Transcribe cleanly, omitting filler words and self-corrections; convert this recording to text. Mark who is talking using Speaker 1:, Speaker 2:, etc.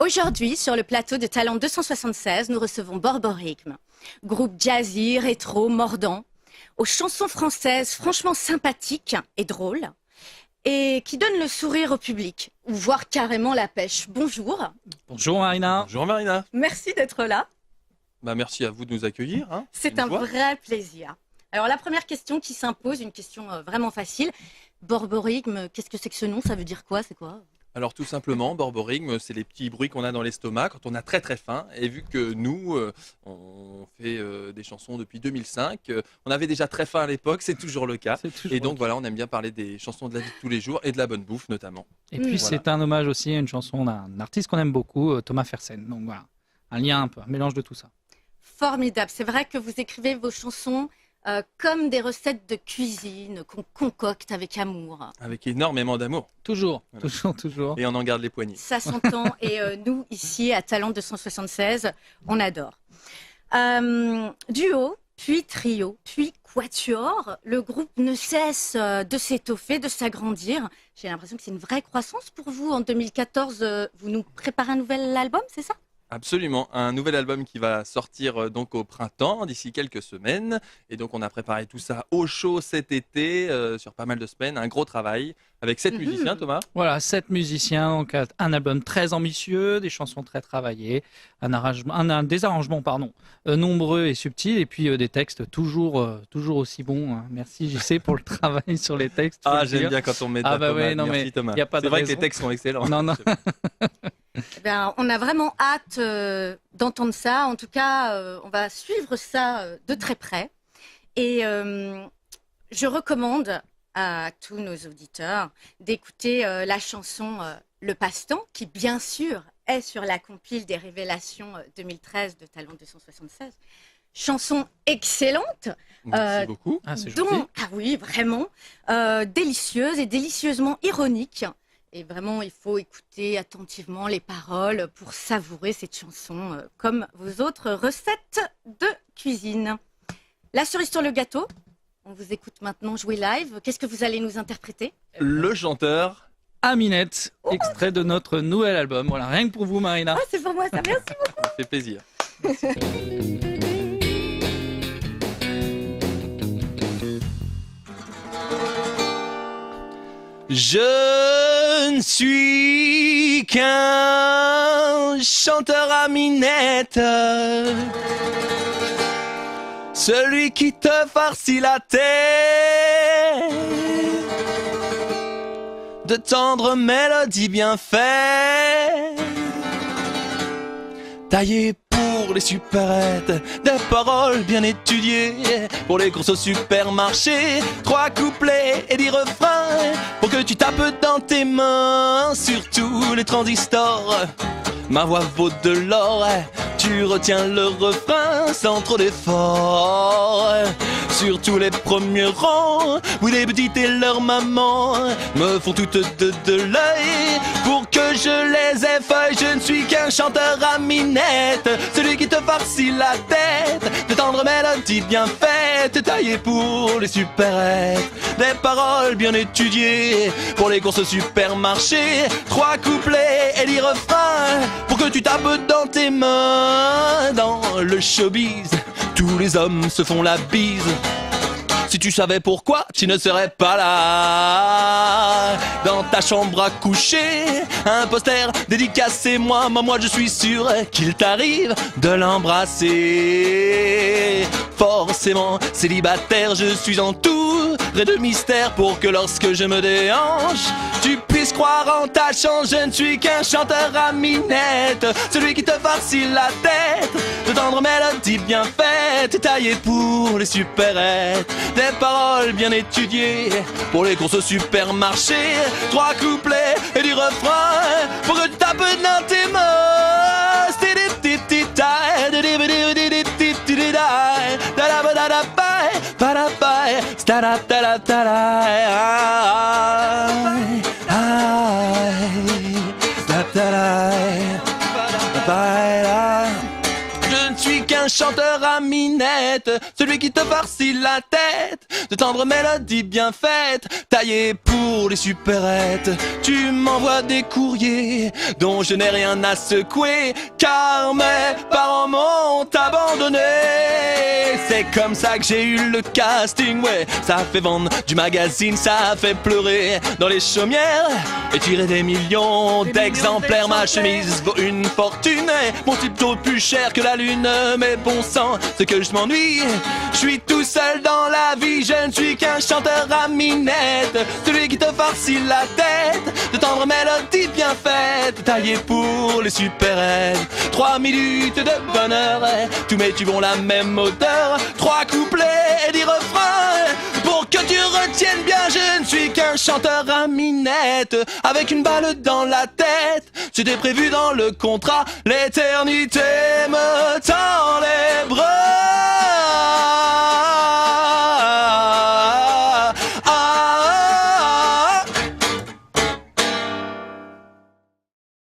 Speaker 1: Aujourd'hui, sur le plateau de Talent 276, nous recevons Borborigme, groupe jazzy, rétro, mordant, aux chansons françaises franchement sympathiques et drôles, et qui donnent le sourire au public, ou voire carrément la pêche. Bonjour.
Speaker 2: Bonjour Marina.
Speaker 3: Bonjour Marina.
Speaker 1: Merci d'être là.
Speaker 3: Merci à vous de nous accueillir.
Speaker 1: C'est un vrai plaisir. Alors la première question qui s'impose, une question vraiment facile. Borborigme, qu'est-ce que c'est que ce nom? Ça veut dire quoi? C'est quoi?
Speaker 3: Alors tout simplement, borborigme, c'est les petits bruits qu'on a dans l'estomac quand on a très très faim. Et vu que nous, on fait des chansons depuis 2005, on avait déjà très faim à l'époque, c'est toujours le cas. Et donc voilà, on aime bien parler des chansons de la vie de tous les jours et de la bonne bouffe notamment.
Speaker 2: Et puis c'est un hommage aussi à une chanson d'un artiste qu'on aime beaucoup, Thomas Fersen. Donc voilà, un lien un peu, un mélange de tout ça.
Speaker 1: Formidable, c'est vrai que vous écrivez vos chansons comme des recettes de cuisine qu'on concocte avec amour.
Speaker 3: Avec énormément d'amour.
Speaker 2: Toujours,
Speaker 3: voilà.
Speaker 2: toujours.
Speaker 3: Et on en garde les poignets.
Speaker 1: Ça s'entend et nous, ici, à Talent 276, on adore. Duo, puis trio, puis quatuor, le groupe ne cesse de s'étoffer, de s'agrandir. J'ai l'impression que c'est une vraie croissance pour vous. En 2014, vous nous préparez un nouvel album, c'est ça ?
Speaker 3: Absolument, un nouvel album qui va sortir donc au printemps, d'ici quelques semaines. Et donc on a préparé tout ça au chaud cet été, sur pas mal de semaines, un gros travail, avec 7 musiciens, Thomas.
Speaker 2: Voilà, 7 musiciens, donc un album très ambitieux, des chansons très travaillées, des arrangements nombreux et subtils, et puis des textes toujours aussi bons. Merci JC pour le travail sur les textes.
Speaker 3: J'aime bien quand on met
Speaker 2: Thomas.
Speaker 3: Merci Thomas.
Speaker 2: Y a pas
Speaker 3: C'est vrai que les textes sont excellents.
Speaker 2: Non.
Speaker 1: On a vraiment hâte d'entendre ça. En tout cas, on va suivre ça de très près. Et je recommande à tous nos auditeurs d'écouter la chanson Le Passe-Temps, qui bien sûr est sur la compile des révélations 2013 de Talent 276. Chanson excellente.
Speaker 3: Merci beaucoup.
Speaker 2: C'est gentil.
Speaker 1: Oui, vraiment. Délicieuse et délicieusement ironique. Et vraiment, il faut écouter attentivement les paroles pour savourer cette chanson comme vos autres recettes de cuisine. La cerise sur le gâteau, on vous écoute maintenant jouer live. Qu'est-ce que vous allez nous interpréter?
Speaker 3: Le chanteur
Speaker 2: Aminette, extrait de notre nouvel album. Voilà, rien que pour vous Marina.
Speaker 1: C'est pour moi ça, merci beaucoup.
Speaker 3: Ça fait plaisir. Je ne suis qu'un chanteur à minette, celui qui te farcit la tête de tendres mélodies bien faites, taillées pour les supérettes, des paroles bien étudiées pour les courses au supermarché, 3 couplets et 10 refrains pour que tu tapes dans tes mains sur tous les transistors. Ma voix vaut de l'or, tu retiens le refrain sans trop d'effort. Sur tous les premiers rangs, où les petites et leurs mamans me font toutes de l'œil pour que je les effeuille. Je ne suis qu'un chanteur à minette, celui qui te farcit la tête de tendres mélodies bien faites, taillées pour les supérettes, des paroles bien étudiées pour les courses au supermarché, 3 couplets et 10 refrains pour que tu tapes dans tes mains. Dans le showbiz, tous les hommes se font la bise. Si tu savais pourquoi, tu ne serais pas là. Dans ta chambre à coucher, un poster dédicacé, moi je suis sûr qu'il t'arrive de l'embrasser. Forcément célibataire, je suis entouré de mystères pour que lorsque je me déhanche, tu puisses croire en ta chance. Je ne suis qu'un chanteur à minette, celui qui te farcit la tête de tendres mélodies bien faites, taillées pour les supérettes, des paroles bien étudiées pour les courses au supermarché, 3 couplets et 10 refrains pour que tu tapes dans tes mains. Je ne suis qu'un qu'un chanteur à minette, celui qui te farcit la tête de tendres mélodies bien faites, taillées pour les supérettes. Tu m'envoies des courriers dont je n'ai rien à secouer, car mes parents m'ont abandonné. C'est comme ça que j'ai eu le casting, ouais. Ça fait vendre du magazine, ça fait pleurer dans les chaumières et tirer des millions d'exemplaires. Ma chemise vaut une fortune, mon tuto plus cher que la lune. Mais bon sang, c'est que je m'ennuie. Je suis tout seul dans la vie, je ne suis qu'un chanteur à minette, celui qui te farcit la tête de tendres mélodies bien faites, taillées pour les supérettes. 3 minutes de bonheur, tous mes tubes ont la même odeur. 3 couplets et 10 refrains, pour que tu retiennes bien, je ne suis qu'un chanteur à minette, avec une balle dans la tête. C'était prévu dans le contrat, l'éternité me tend les bras.